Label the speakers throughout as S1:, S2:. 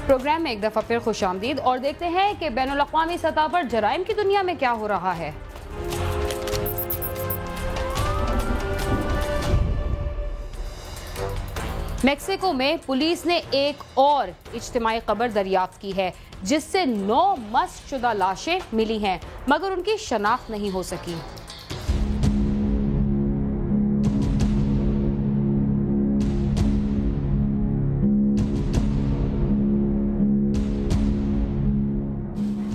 S1: Programme में एक दफ़ा फिर खुशामदीद और देखते हैं कि बैनुल अक़वामी सतह पर जराइम की दुनिया में क्या हो रहा है। मेक्सिको में पुलिस ने एक और इज्तिमाई कब्र दरियाफ्त की है जिससे 9 मस्क शुदा लाशें मिली हैं मगर उनकी शनाख्त नहीं हो सकी।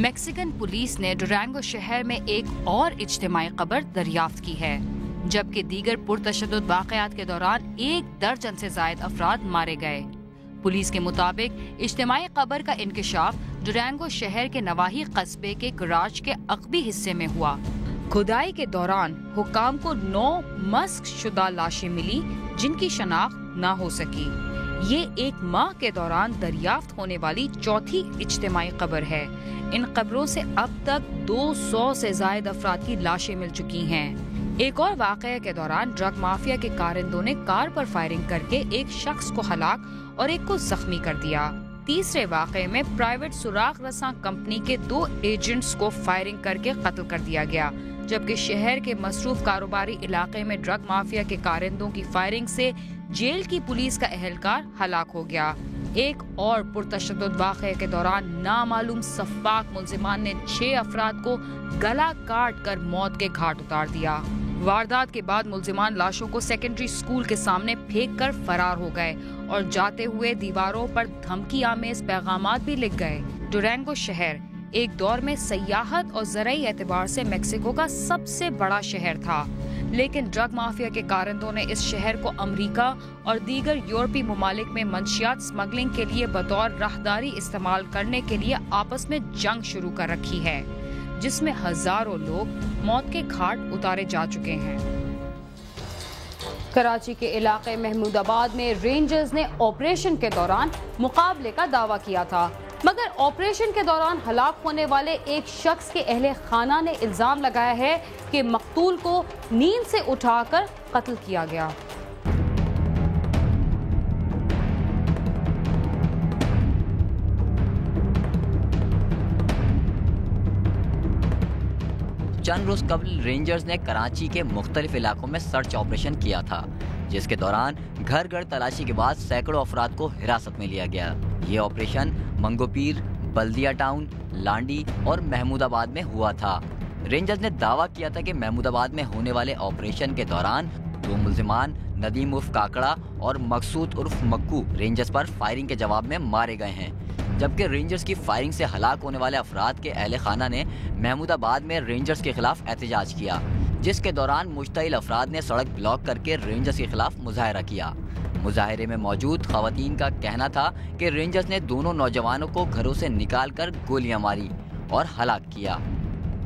S1: मेक्सिकन पुलिस ने डुरांगो शहर में एक और इज्तिमाई कब्र दरियाफ्त की है जबकि दीगर पुरतशद्दुद वाक़यात के दौरान 1 दर्जन से ज़ायद अफराद मारे गए। पुलिस के मुताबिक इज्तिमाई कब्र का इंकिशाफ डुरांगो शहर के नवाही कस्बे के गराज के अक़बी हिस्से में हुआ। खुदाई के दौरान हुक्काम को 9 मस्क शुदा लाशें मिली जिनकी शनाख्त न हो सकी। ये 1 माह के दौरान दरियाफ्त होने वाली चौथी इज्तिमाई कब्र है। इन कब्रों से अब तक 200 से ज़ायद अफराद की लाशें मिल चुकी हैं। एक और वाक़ये के दौरान ड्रग माफिया के कारिंदों ने कार पर फायरिंग करके एक शख्स को हलाक और एक को जख्मी कर दिया। तीसरे वाक़ये में प्राइवेट सुराग रसां कंपनी के 2 एजेंट्स को फायरिंग करके कत्ल कर दिया गया जबकि शहर के मसरूफ कारोबारी इलाके में ड्रग माफिया के कारिंदों की फायरिंग से जेल की पुलिस का एहलकार हलाक हो गया। एक और पुरतशद्दुद वाक़ये के दौरान नामालूम सफ़ाक मुल्ज़िमान ने 6 अफराद को गला काट कर मौत के घाट उतार दिया। वारदात के बाद मुल्ज़िमान लाशों को सेकेंडरी स्कूल के सामने फेंक कर फरार हो गए और जाते हुए दीवारों पर धमकी आमेज पैगामात भी लिख गए। डुरांगो शहर एक दौर में सयाहत और ज़राई एतबार से मेक्सिको का सबसे बड़ा शहर था, लेकिन ड्रग माफिया के कारिंदों ने इस शहर को अमेरिका और दीगर यूरोपीय ममालिक में मंशियात स्मगलिंग के लिए बतौर राहदारी इस्तेमाल करने के लिए आपस में जंग शुरू कर रखी है जिसमें हजारों लोग मौत के घाट उतारे जा चुके हैं। कराची के इलाके महमूदाबाद में रेंजर्स ने ऑपरेशन के दौरान मुकाबले का दावा किया था मगर ऑपरेशन के दौरान हलाक होने वाले एक शख्स के अहले खाना ने इल्जाम लगाया है कि मकतूल को नींद से उठाकर कत्ल किया गया।
S2: चंद रोज कबल रेंजर्स ने कराची के मुख्तलिफ इलाकों में सर्च ऑपरेशन किया था जिसके दौरान घर घर तलाशी के बाद सैकड़ों अफराद को हिरासत में लिया गया। ये ऑपरेशन मंगोपीर, बल्दिया टाउन, लांडी और महमूदाबाद में हुआ था। रेंजर्स ने दावा किया था कि महमूदाबाद में होने वाले ऑपरेशन के दौरान 2 मुल्जिमान नदीम उर्फ काकड़ा और मकसूद उर्फ मक्कू रेंजर्स पर फायरिंग के जवाब में मारे गए हैं जबकि रेंजर्स की फायरिंग से हलाक होने वाले अफराद के अहले खाना ने महमूदाबाद में रेंजर्स के खिलाफ एहतजाज किया जिसके दौरान मुश्तइल अफराद ने सड़क ब्लॉक करके रेंजर्स के खिलाफ मुजाहरा किया। मुजाहरे में मौजूद खवातीन का कहना था कि रेंजर्स ने दोनों नौजवानों को घरों से निकाल कर गोलियां मारी और हलाक किया।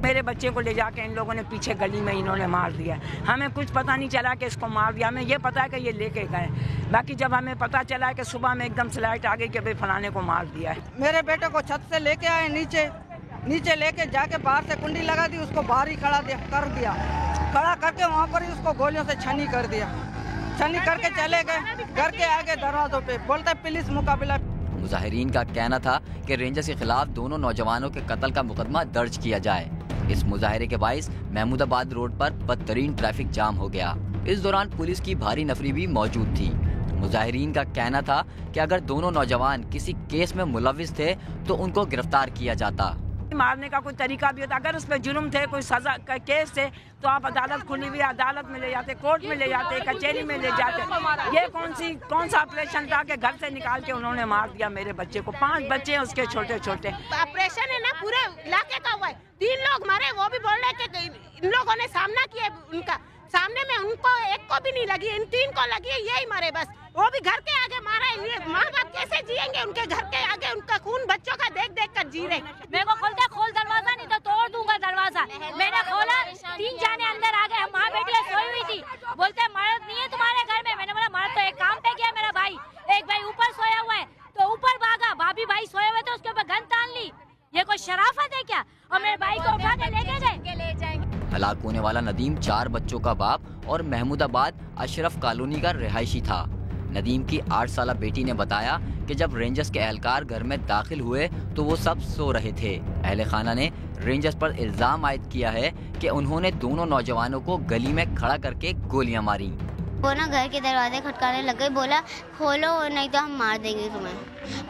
S3: मेरे बच्चे को ले जाके इन लोगों ने पीछे गली में इन्होंने मार दिया। हमें कुछ पता नहीं चला कि इसको मार दिया, हमें ये पता है कि ये लेके गए। बाकी जब हमें पता चला है कि सुबह में एकदम स्लाइट आ गई कि भाई फलाने को मार दिया है।
S4: मेरे बेटे को छत से लेके आए नीचे लेके जाके बाहर से कुंडी लगा दी, उसको बाहर ही खड़ा खड़ा करके वहाँ पर ही उसको गोलियों से छनी कर दिया। छनी करके चले गए घर के आगे दरवाजों पे, बोलते पुलिस मुकाबला।
S2: मुजाहिरीन का कहना था कि रेंजर्स के खिलाफ दोनों नौजवानों के कत्ल का मुकदमा दर्ज किया जाए। इस मुजाहरे के बाइस महमूदाबाद रोड पर बदतरीन ट्रैफिक जाम हो गया। इस दौरान पुलिस की भारी नफरी भी मौजूद थी। मुजाहिरीन का कहना था कि अगर दोनों नौजवान किसी केस में मुलविस थे तो उनको गिरफ्तार किया जाता।
S3: मारने का कोई तरीका भी होता, अगर उस पर जुर्म थे, कोई सजा का केस थे तो आप अदालत खुली हुई अदालत में ले जाते, कोर्ट में ले जाते, कचहरी में ले जाते। ये कौन सा ऑपरेशन था कि घर से निकाल के उन्होंने मार दिया मेरे बच्चे को। 5 बच्चे हैं उसके छोटे छोटे।
S5: ऑपरेशन है ना पूरे इलाके का हुआ है, 3 लोग मारे। वो भी बोल रहे कि इन लोगों ने सामना किया, उनका सामने में उनको एक को भी नहीं लगी, इन 3 को लगी है, यही मारे बस। वो भी घर के आगे मारा है। ये माँ बाप कैसे जिएंगे उनके घर के आगे? उनका खून बच्चों का देख देख कर जी रहे। मेरे को खोल दरवाजा, नहीं तो तोड़ दूंगा दरवाजा। मैंने खोला, 3 जाने अंदर आ गए। माँ बेटी सोई हुई थी, बोलते मर्द नहीं है तुम्हारे घर में। मैंने बोला मर्द तो एक काम पे गया मेरा भाई, एक भाई ऊपर सोया हुआ है तो ऊपर भागा। भाभी भाई सोए हुए थे, उसके ऊपर गन तान ली। ये कोई शराफत है क्या? और मेरे भाई को उठा के लेके गए।
S2: हलाक होने वाला नदीम 4 बच्चों का बाप और महमूदाबाद अशरफ कॉलोनी का रिहायशी था। नदीम की 8 साला बेटी ने बताया कि जब रेंजर्स के एहलकार घर में दाखिल हुए तो वो सब सो रहे थे। अहले खाना ने रेंजर्स पर इल्जाम आयद किया है कि उन्होंने दोनों नौजवानों को गली में खड़ा करके गोलियां मारी।
S6: वो ना घर के दरवाजे खटकाने लग गए, बोला खोलो नहीं तो हम मार देंगे तुम्हें।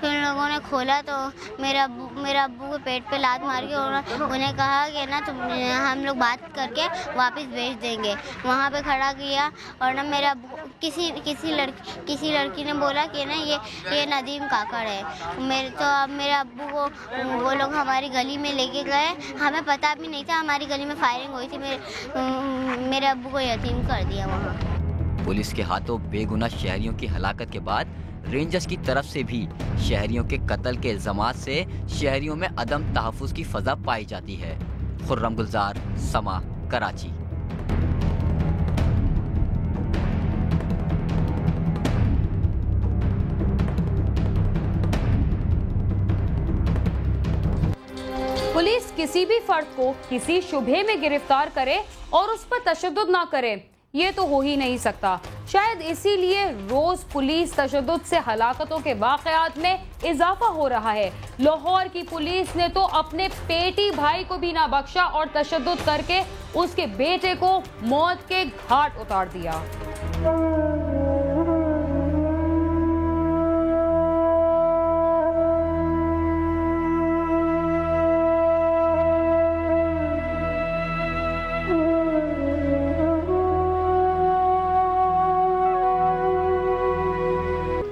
S6: फिर उन लोगों ने खोला तो मेरा अब्बू को पेट पे लात मार के उन्हें कहा कि ना हम लोग बात करके वापस भेज देंगे। वहाँ पे खड़ा किया और ना मेरा अब्बू किसी लड़की ने बोला कि ना ये नदीम काकड़ है। मेरे अब्बू को वो लोग हमारी गली में लेके गए, हमें पता भी नहीं था हमारी गली में फायरिंग हुई थी। मेरे अब्बू को यतीम कर दिया वहाँ।
S2: पुलिस के हाथों बेगुनाह शहरियों की हलाकत के बाद रेंजर्स की तरफ से भी शहरियों के कत्ल के इल्जामात से शहरियों में अदम तहफ्फुज़ की फजा पाई जाती है। खुर्रम गुलजार, समा, कराची।
S7: पुलिस किसी भी फर्द को किसी शुबे में गिरफ्तार करे और उस पर तशद्दुद ना करे, ये तो हो ही नहीं सकता। शायद इसीलिए रोज पुलिस तशद्दुद से हलाकतों के वाकयात में इजाफा हो रहा है। लाहौर की पुलिस ने तो अपने पेटी भाई को भी ना बख्शा और तशद्दुद करके उसके बेटे को मौत के घाट उतार दिया।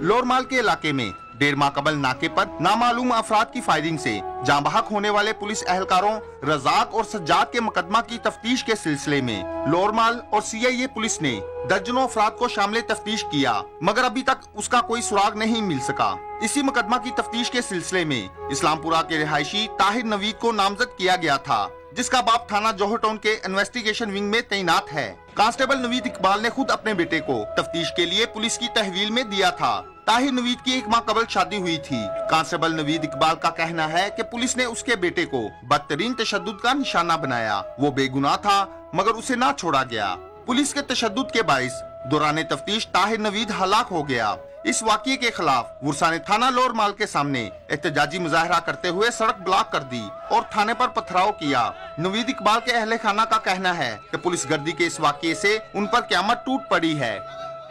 S8: लोरमाल के इलाके में 1.5 माह कबल नाके पर नामालूम अफराद की फायरिंग से जाँ बहक होने वाले पुलिस एहलकारों रजाक और सज्जाद के मुकदमा की तफ्तीश के सिलसिले में लोरमाल और CIA पुलिस ने दर्जनों अफराद को शामिल तफ्तीश किया, मगर अभी तक उसका कोई सुराग नहीं मिल सका। इसी मुकदमा की तफ्तीश के सिलसिले में इस्लामपुरा के रिहायशी ताहिर नवीद को नामजद किया गया था, जिसका बाप थाना जौहर टाउन के इन्वेस्टिगेशन विंग में तैनात है। कांस्टेबल नवीद इकबाल ने खुद अपने बेटे को तफ्तीश के लिए पुलिस की तहवील में दिया था। ताहिर नवीद की 1 माह कबल शादी हुई थी। कांस्टेबल नवीद इकबाल का कहना है कि पुलिस ने उसके बेटे को बदतरीन तशद्दुद का निशाना बनाया। वो बेगुनाह था मगर उसे ना छोड़ा गया। पुलिस के तशद्दुद के बाइस दौरान तफ्तीश ताहिर नवीद हलाक हो गया। इस वाक़ये के खिलाफ गुरसा ने थाना लोरमाल के सामने एहतजाजी मुजाहरा करते हुए सड़क ब्लॉक कर दी और थाने पर पथराव किया। नवीद इकबाल के अहले खाना का कहना है कि पुलिस गर्दी के इस वाक़ये से उन पर क़यामत टूट पड़ी है।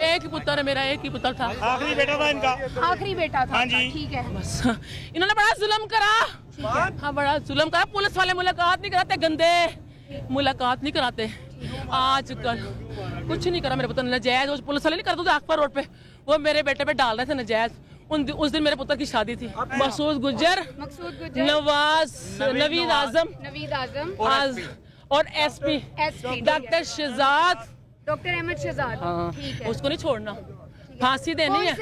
S9: एक ही पुत्र है मेरा, एक ही पुत्र था,
S10: आखिरी बेटा था इनका,
S9: आखिरी बेटा था।
S10: हाँ जी,
S9: ठीक है। बस इन्होंने बड़ा जुल्म करा, हाँ बड़ा जुल्म करा। पुलिस वाले मुलाकात नहीं कराते, गंदे मुलाकात नहीं कराते। आज कल कुछ नहीं करा मेरे पुत्र ने, नजायज उस पुलिस वाले नहीं करते थे अकबर रोड पे, वो मेरे बेटे पे डाल रहे थे नजायज। उस दिन मेरे पुत्र की शादी थी। मकसूद गुज्जर, नवीद आजम और SP doctor Shahzad,
S11: doctor Ahmad Shahzad.
S9: हाँ,
S11: ठीक है।
S9: उसको नहीं छोड़ना, फांसी देनी है।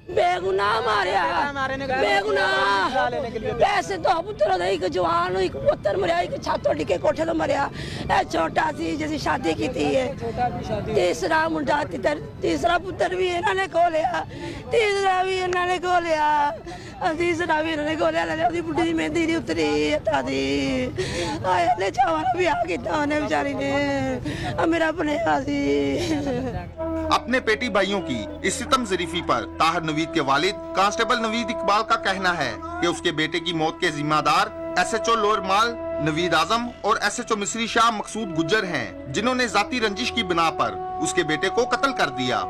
S12: बेगुनाह मारिया, बेगुनाह पैसे तो पुत्र एक जवान एक पुत्र मरिया, एक छातो टिके कोठे तो मरिया। छोटा सी जैसी शादी की थी है, तीसरा मुंडा तीसरा पुत्र भी इन्होंने खो लिया, तीसरा भी इन्होंने खो लिया, तीसरा भी इन्होंने खो लिया। बुढ़ी की मेहंदी नहीं उतरी दी आए चावल भी आ किया बेचारी ने मेरा अपने
S8: अपने पेटी भाइयों की इस सितम ज़रीफी पर ताहिर नवीद के वालिद कांस्टेबल नवीद इकबाल का कहना है कि उसके बेटे की मौत के जिम्मेदार SHO लोरमाल नवीद आजम और SHO मिस्री शाह मकसूद गुज्जर हैं, जिन्होंने जाती रंजिश की बिना पर उसके बेटे को कत्ल कर दिया।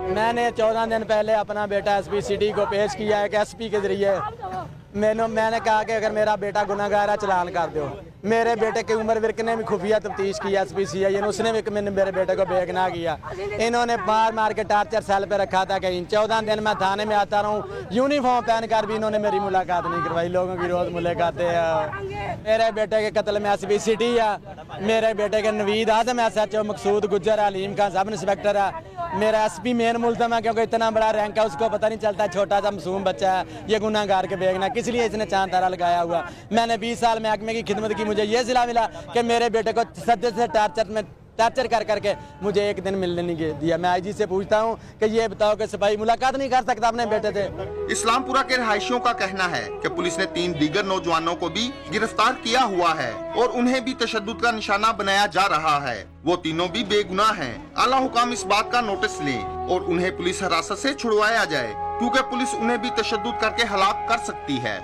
S13: मैंने 14 दिन पहले अपना बेटा SP सिटी को पेश किया है SP के जरिए। मैंने कहा कि अगर मेरा बेटा गुनाहगार है चलान कर दो। मेरे बेटे की उम्र विरक ने भी खुफिया तफ्तीश की SP CI, उसने भी मेरे बेटे को बेगुनाह किया। इन्होंने मार के टार्चर सेल पे रखा था। कहीं 14 दिन मैं थाने में आता रहा हूँ, यूनिफॉर्म पहन कर भी इन्होंने मेरी मुलाकात नहीं करवाई। लोगों की रोज मुलाकातें हैं। मेरे बेटे के कत्ल में SP सिटी है, मेरे बेटे के नवीद आजम SHO मकसूद गुज्जर अलीम खान सब इंस्पेक्टर है। मेरा SP मेन मुल्ज़िम है, क्योंकि इतना बड़ा रैंक है, उसको पता नहीं चलता छोटा सा मासूम बच्चा है ये गुनाहगार के बेगना, किस लिए इसने चांद तारा लगाया हुआ। मैंने 20 साल महकमे की खिदमत की, मुझे ये सिला मिला कि मेरे बेटे को सदस्य से टार्चर कर करके मुझे एक दिन मिलने नहीं दिया। मैं IG से पूछता हूँ कि ये बताओ कि सिपाही मुलाकात नहीं कर सकता अपने बेटे से।
S8: इस्लामपुरा के रहायशियों का कहना है कि पुलिस ने 3 दीगर नौजवानों को भी गिरफ्तार किया हुआ है और उन्हें भी तशद्दुद का निशाना बनाया जा रहा है। वो तीनों भी बेगुनाह हैं। आला हुकाम इस बात का नोटिस लें और उन्हें पुलिस हिरासत से छुड़वाया जाए, क्योंकि पुलिस उन्हें भी तशद्दुद करके हलाक कर सकती है।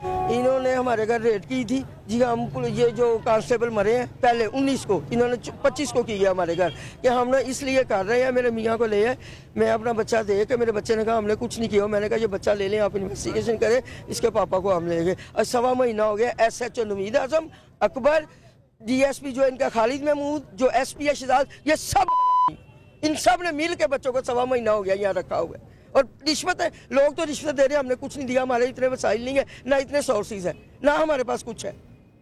S10: इन्होंने हमारे घर रेड की थी जी। हम ये जो कांस्टेबल मरे हैं पहले 19 को, इन्होंने 25 को की है हमारे घर कि हमने इसलिए कर रहे हैं, मेरे मियाँ को ले है, मैं अपना बच्चा दे के, मेरे बच्चे ने कहा हमने कुछ नहीं किया। मैंने कहा ये बच्चा ले लें, आप इन्वेस्टिगेशन करें, इसके पापा को हम लेंगे। और 1.25 महीना हो गया। SHO नवीद आजम, अकबर, DSP जो इनका खालिद महमूद, जो SP है शहजाद, ये सब इन सब ने मिल के बच्चों को 1.25 महीना हो गया यहाँ रखा हुआ है। और रिश्वत है, लोग तो रिश्वत दे रहे हैं, हमने कुछ नहीं दिया, हमारे इतने वसाइल नहीं है, ना इतने सोर्सेज है, ना हमारे पास कुछ है।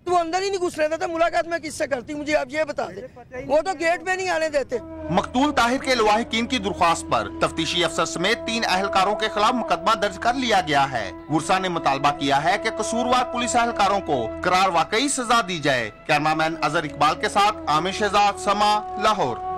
S10: तो वो अंदर ही नहीं घुस रहा था। मुलाकात मैं किससे करती, मुझे आप ये बता दें। वो तो गेट में नहीं आने देते।
S8: मकतूल ताहिर के लवाहिकीन की दरख्वास्त पर तफ्तीशी अफसर समेत 3 अहलकारों के खिलाफ मुकदमा दर्ज कर लिया गया है। गुरसा ने मुतालबा किया है कि कसूरवार पुलिस अहलकारों को करार वाकई सजा दी जाए। कैमरामैन अजहर इकबाल के साथ आमिर शहजाद, समा, लाहौर।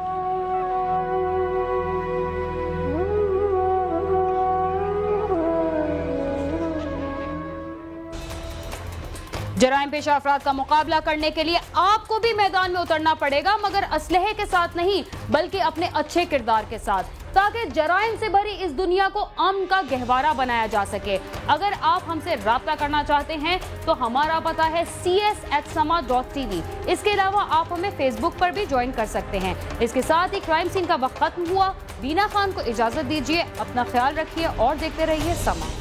S7: जराइम पेशा अफराद का मुकाबला करने के लिए आपको भी मैदान में उतरना पड़ेगा, मगर असलहे के साथ नहीं बल्कि अपने अच्छे किरदार के साथ, ताकि जराइम से भरी इस दुनिया को अमन का गहवारा बनाया जा सके। अगर आप हमसे राब्ता करना चाहते हैं तो हमारा पता है cs@sama.tv। इसके अलावा आप हमें फेसबुक पर भी ज्वाइन कर सकते हैं। इसके साथ ही क्राइम सीन का वक्त खत्म हुआ। बीना खान को इजाजत दीजिए, अपना ख्याल रखिए और देखते रहिए समा।